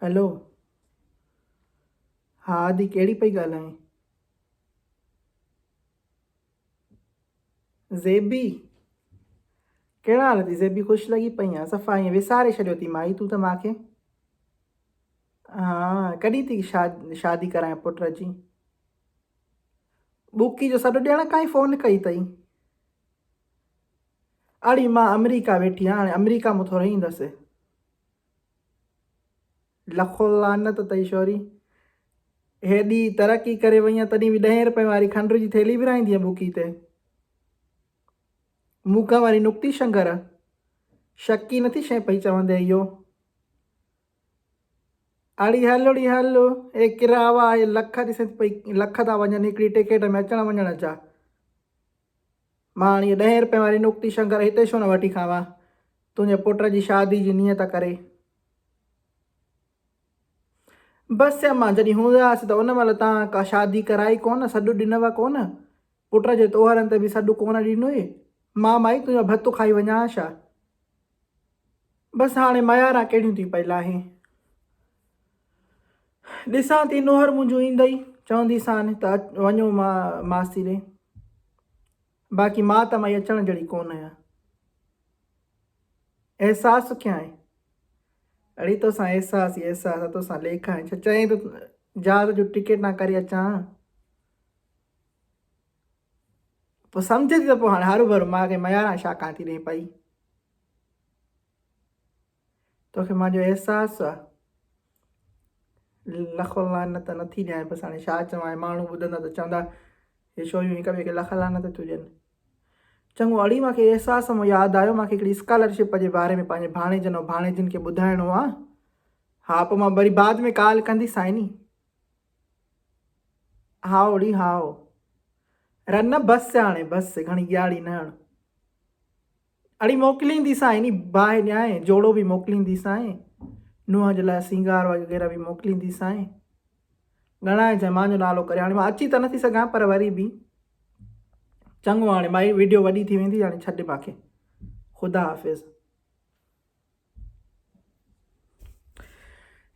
Hello. हा आदि कहिड़ी पई ॻाल्हाएं? ज़ेबी? कहिड़ा हाल अथई ज़ेबी? ख़ुशि लॻी पई आहे, सफ़ा ईअं विसारे छॾियो अथई माई तूं त मूंखे। हा कॾहिं थी शादी कराए पुट जी? बुकी जो सॾु ॾियण काई फ़ोन कई अथई? अड़ी मां अमेरिका वेठी आहियां, हाणे अमेरिका में थोरो ईंदसि। लखो लानत अथई छोरी, हेॾी तरक़ी करे वई आहे तॾहिं बि 10 रुपए वारी खंड जी थैली विराईंदी आहे बुकी ते। मूंखां वारी नुक्ती शंगर शकी नथी शइ पई चवंदे इहो। अड़ी हल ए किरावा हे लख ॾिसे पई, लख था वञनि हिकिड़ी टिकेट में अचण वञण जा। मां हाणे 10 रुपए वारी नुक्ती शंकर हिते छो न वठी खावां तुंहिंजे पुट जी शादी जी नियत करे। बसि मां जॾहिं हूंदासीं त उन महिल तव्हां का शादी कराई कोन, सॾु ॾिनव कोन, पुट जे तोहरनि ते बि सॾु कोन ॾिनो। मां माई तुंहिंजो भतु खाई वञा छा? बसि हाणे मयारा कहिड़ियूं थी पई लाहे, ॾिसां थी नूंहर मुंहिंजूं ईंदई चवंदीसांनि त वञो मासी ॾे, बाक़ी मां त माई अचण जहिड़ी कोन आहियां। अहसासु कयां आहे? अड़ी तोसां अहसास ई अहसास तोसां लेखा आहे छा? चई त जहाज़ जो टिकेट ना करे अचां, पोइ सम्झ थी त पोइ हाणे हरू भरू मूंखे मयारा छा कान थी ॾे पई। तोखे मुंहिंजो अहसासु आहे, लख लानत नथी ॾियां। बसि हाणे छा चवां, माण्हू ॿुधंदा त चवंदा हे छोरियूं हिक ॿिए खे लख लानत थियूं ॾियनि। चङो अड़ी मूंखे अहसास में यादि आयो, मूंखे हिकिड़ी स्कॉलरशिप जे बारे में पंहिंजे भाणेजनि ऐं भाणेजियुनि खे ॿुधाइणो आहे। हा पोइ मां वरी बाद में कॉल कंदीसांइ नी। हा ओड़ी हाओ रन बसि हाणे बसि घणी ॻाढ़ी न हण। अड़ी मोकिलींदीसांइ नी, बाहि ॾियां जोड़ो बि मोकिलींदीसांइ, नुंहं जे लाइ सींगार वग़ैरह बि मोकिलींदीसांइ। ॻणाए जांइ मुंहिंजो नालो करे। हाणे मां अची त नथी सघां पर वरी बि चङो हाणे माई वीडियो वॾी थी वेंदी, हाणे छॾ मूंखे, ख़ुदा हाफ़िज़।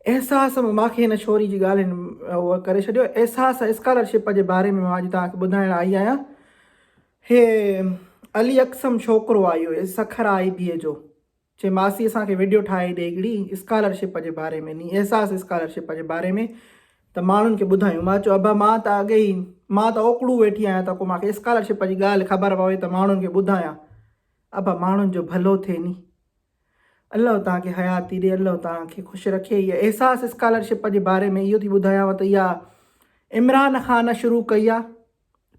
अहसास मूंखे हिन छोरी जी ॻाल्हियुनि उहो करे छॾियो। अहसास स्कॉलरशिप जे बारे में मां अॼु तव्हांखे ॿुधाइण आई आहियां। हे अली अक्सम छोकिरो आहे इहो सखर IBA जो, चए मासी असांखे वीडियो ठाहे ॾे हिकिड़ी स्कॉलरशिप जे बारे में, नी अहसास स्कॉलरशिप जे बारे में, त माण्हुनि खे ॿुधायूं। मां चयो अबा मां त अॻे ई मां त ओकड़ू वेठी आहियां त को मूंखे स्कॉलरशिप जी ॻाल्हि ख़बर पवे त माण्हुनि खे ॿुधायां। अबा माण्हुनि जो भलो थिए नी, अलाह तव्हांखे हयाती ॾे, अलाह तव्हांखे ख़ुशि रखे। इहा अहसास स्कॉलरशिप जे बारे में इहो थी ॿुधायांव त इहा इमरान ख़ान शुरू कई आहे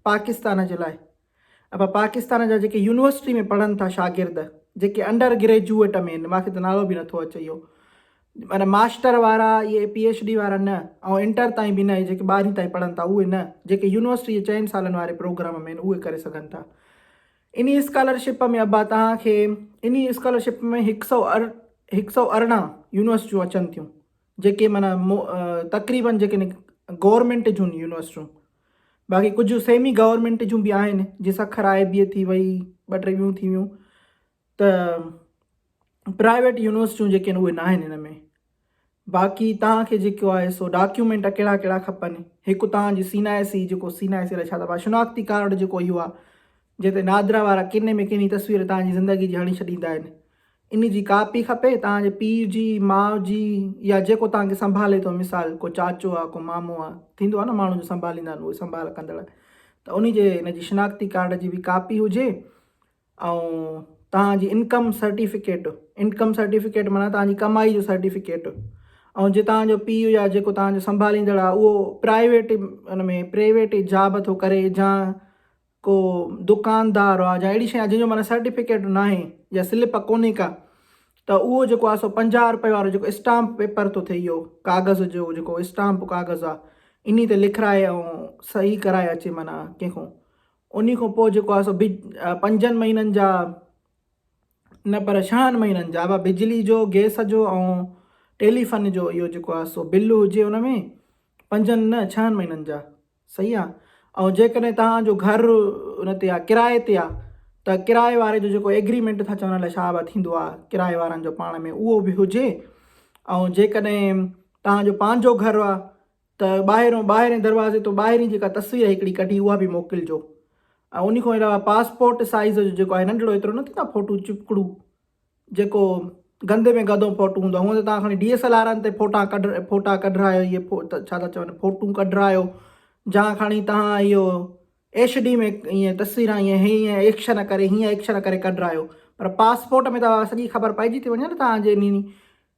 पाकिस्तान जे लाइ। अब पाकिस्तान जा जेके यूनिवर्सिटी में पढ़नि था शागिर्द, जेके अंडर ग्रेजुएट में आहिनि, मूंखे त नालो बि नथो अचे इहो, माना मास्टर वारा इहे PhD वारा न, ऐं इंटर ताईं बि न, जेके 12वीं ताईं पढ़नि था उहे न, जेके यूनिवर्सिटी 4 सालनि वारे प्रोग्राम में आहिनि उहे करे सघनि था। इन स्कॉलरशिप में अबा तव्हांखे इन स्कॉलरशिप में 118 यूनिवर्सिटियूं अचनि थियूं, जेके माना तक़रीबन जेके गवर्नमेंट जूं यूनिवर्सिटियूं, बाक़ी कुझु सेमी गवर्नमेंट जूं बि आहिनि, जीअं सखर IBA थी वई, 2-3 ॿियूं थी वियूं, त प्राइवेट यूनिवर्सिटियूं जेके आहिनि उहे न आहिनि हिन में। बाक़ी तव्हांखे जेको आहे सो डॉक्यूमेंट कहिड़ा कहिड़ा खपनि, हिकु तव्हांजी CNIC, जेको CNIC छा त शिनाख्ती कार्ड जेको इहो आहे, जिते नादरा वारा किने में किनी तस्वीर तव्हांजी ज़िंदगी जी हणी छॾींदा आहिनि, इन जी कापी खपे। तव्हांजे पीउ जी, माउ जी, या जेको तव्हांखे संभाले थो, मिसाल को चाचो आहे, को मामो आहे, थींदो आहे न माण्हू जो संभालींदा आहिनि उहे संभाल कंदड़, त उन जे इन जी शिनाख्ती कार्ड जी बि कापी हुजे। ऐं तव्हांजी इनकम सर्टिफिकेट माना तव्हांजी कमाई जो सर्टिफिकेट, ऐं जे तव्हांजो पीउ या जेको तव्हांजो संभालींदड़ आहे उहो प्राइवेट उन में प्राइवेट जॉब थो करे, या को दुकानदार आहे, या अहिड़ी शइ जंहिंजो माना सर्टिफिकेट न आहे या स्लिप कोन्हे का, त उहो जेको आहे सो 50 रुपए वारो जेको स्टाम्प पेपर थो थिए, इहो कागज़ जो जेको स्टाम्प कागज़ आहे, इन ते लिखाए ऐं सही कराए अचे माना कंहिंखो। उन खां पोइ जेको आहे सो 5 महीननि जा न पर 6 महीननि जा बिजली जो, गैस जो ऐं टेलीफोन जो इहो जेको आहे सो बिल हुजे उन में 5 न 6 महीननि जा, सही आहे। ऐं जेकॾहिं तव्हांजो घरु उन ते आहे, किराए ते आहे, त किराए वारे जो जेको एग्रीमेंट था चवण लाइ छा थींदो आहे किराए वारनि जो पाण में, उहो बि हुजे। ऐं जेकॾहिं तव्हांजो पंहिंजो घरु आहे त ॿाहिरें दरवाज़े तो ॿाहिरीं जेका तस्वीर हिकिड़ी कढी उहा बि मोकिलिजो। ऐं उन खां अलावा पासपोर्ट साइज़ जो जेको आहे नंढिड़ो एतिरो न थींदो आहे फ़ोटू चिपकड़ू, जेको गंदे में गदो फ़ोटू हूंदो आहे, हूअं त तव्हां खणी DSLR ते फ़ोटा कढायो, इहे छा था चवनि फ़ोटू कढायो, जा खणी तव्हां इहो HD में ईअं तस्वीर हीअं एक्शन करे कढायो। पर पासपोर्ट में त सॼी ख़बर पइजी थी वञे न तव्हांजे इन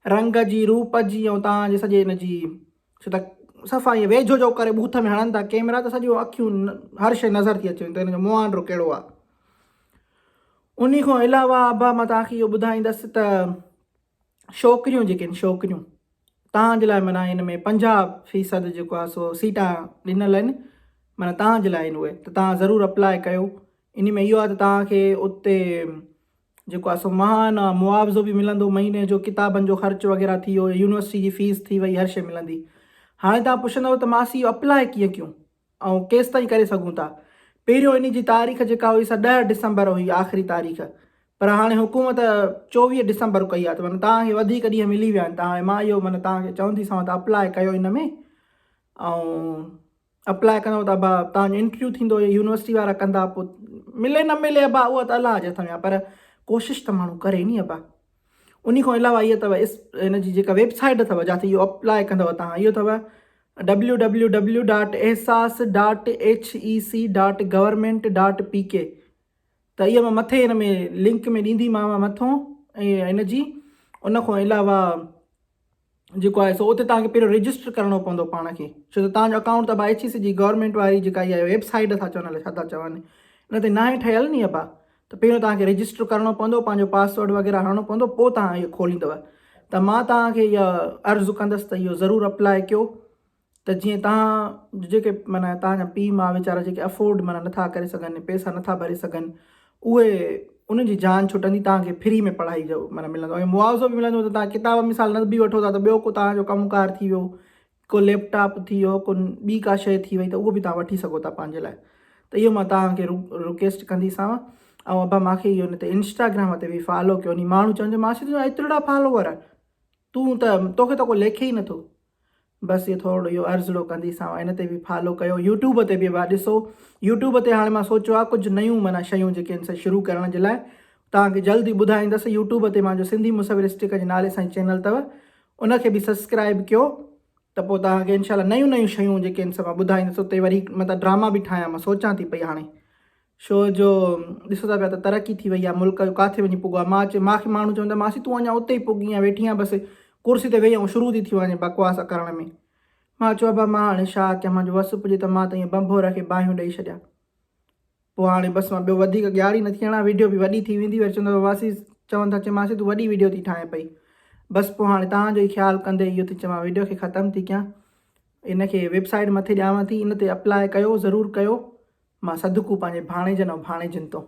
रंग जी, रूप जी, ऐं तव्हांजे सॼे इन जी, छो त सफ़ा ईअं वेझो जो करे बूथ में हणनि था कैमरा त सॼो अखियूं हर शइ नज़र थी अचे, त हिन जो मुहांडो कहिड़ो आहे। उन खां अलावा अबा मां तव्हांखे इहो ॿुधाईंदसि त छोकिरियूं जेके आहिनि, छोकिरियूं तव्हांजे लाइ माना हिन में 50% जेको आहे सो सीटां ॾिनल आहिनि, माना तव्हांजे लाइ आहिनि उहे, त तव्हां ज़रूरु अप्लाई कयो। इन में इहो आहे त तव्हांखे उते जेको आहे सो महान मुआवज़ो बि मिलंदो, महीने जो किताबनि जो ख़र्चु वग़ैरह थी वियो, यूनिवर्सिटी जी फ़ीस थी वई, हर शइ मिलंदी। हाणे तव्हां पुछंदव त मासी इहो अप्लाई कीअं कयूं ऐं केसि ताईं करे सघूं था। पहिरियों इन जी तारीख़ जेका हुई सा 10 डिसंबर हुई आख़िरी तारीख़, पर हाणे हुकूमत 24 डिसंबर कई आहे, त माना तव्हांखे वधीक ॾींहं मिली विया आहिनि। त हाणे मां इहो माना तव्हांखे चवंदीसांव त अप्लाई कयो इन में, ऐं अप्लाई कंदव त अबा तव्हांजो इंटरव्यू थींदो, यूनिवर्सिटी वारा कंदा, पोइ मिले न मिले अबा उहा त अलाह जे हथ में आहे, पर कोशिशि त माण्हू करे नी अबा। उन खां अलावा इहा अथव हिन जी जेका वेबसाइट अथव जिथे इहो अप्लाई कंदव तव्हां, इहो अथव www.ehsas.hec.government.pk। त इहा मां मथे हिन में लिंक में ॾींदीमांव मथां ऐं हिन जी। उन खां अलावा जेको आहे सो उते तव्हांखे पहिरियों रजिस्टर करिणो पवंदो पाण खे, छो त तव्हांजो अकाउंट त HEC जी गवर्नमेंट वारी जेका इहा वेबसाइट था चवनि, छा था चवनि, इन ते न आहे ठहियल नी अबा, त पहिरियों तव्हांखे रजिस्टर करिणो पवंदो, पंहिंजो पासवर्ड वग़ैरह हणिणो पवंदो, पोइ तव्हां इहो खोलींदव। त मां तव्हांखे इहा अर्ज़ु कंदसि त इहो ज़रूरु अप्लाई कयो, त जीअं तव्हां जेके माना तव्हांजा पीउ माउ वीचारा जेके अफोर्ड माना नथा करे सघनि, पैसा नथा भरे सघनि, उहे उनजी जान छुटंदी, तव्हांखे फ्री में पढ़ाई जो माना मिलंदो ऐं मुआवज़ो बि मिलंदो। त तव्हां किताब मिसाल न बि वठो था त ॿियो को तव्हांजो कमुकारु थी वियो, को लैपटॉप थी वियो, को ॿी का शइ थी वई, त उहो बि तव्हां वठी सघो था पंहिंजे लाइ। त इहो मां तव्हांखे रिक्वेस्ट कंदीसांव। ऐं अबा मूंखे इहो न त इंस्टाग्राम ते बि फॉलो कयो, नी माण्हू चवनि मासी तुंहिंजा एतिरा फॉलोवर, तूं त तोखे त को लेखे ई नथो। बसि इहो थोरो इहो अर्ज़ड़ो कंदीसांव, इन ते बि फॉलो कयो। यूट्यूब ते बि ॾिसो, यूट्यूब ते हाणे मां सोचियो आहे कुझु नयूं माना शयूं जेके आहिनि शुरू करण जे लाइ तव्हांखे जल्दी ॿुधाईंदसि। यूट्यूब ते मुंहिंजो सिंधी मुसविर स्टिक जे नाले सां चैनल अथव, उनखे बि सब्सक्राइब कयो, त पोइ तव्हांखे इनशाला नयूं शयूं जेके आहिनि सभु मां ॿुधाईंदसि। उते वरी मतिलबु ड्रामा बि ठाहियां, मां सोचां थी पई हाणे, छो जो ॾिसो था पिया त तरक़ी थी वई आहे मुल्क जो, किथे वञी पुॻो आहे। मूंखे माण्हू चवंदा मासी तूं अञा उते ई पुॻी आहे, वेठी आहे बसि कुर्सी ते वेही ऐं शुरू थी वञे बकवास करण में। मां चयो अबा मां हाणे छा कयां, मुंहिंजो वस पुॼे त मां त ईअं बंभोर खे बाहियूं ॾेई छॾियां। पोइ हाणे बसि मां ॿियो वधीक ॻाढ़ी न थी हणां, वीडियो बि वॾी थी वेंदी, वरी चवंदव मासी चवनि था चए मासी तूं वॾी वीडियो थी ठाहे पई। बसि पोइ हाणे तव्हांजो ई ख़्यालु कंदे इहो थी चवां, वीडियो खे ख़तमु थी कयां, इनखे वेबसाइट मथे ॾियांव थी, इन ते अप्लाई कयो, ज़रूरु कयो। मां सदकू पंहिंजे भाणेजनि ऐं भाणेजियुनि तो।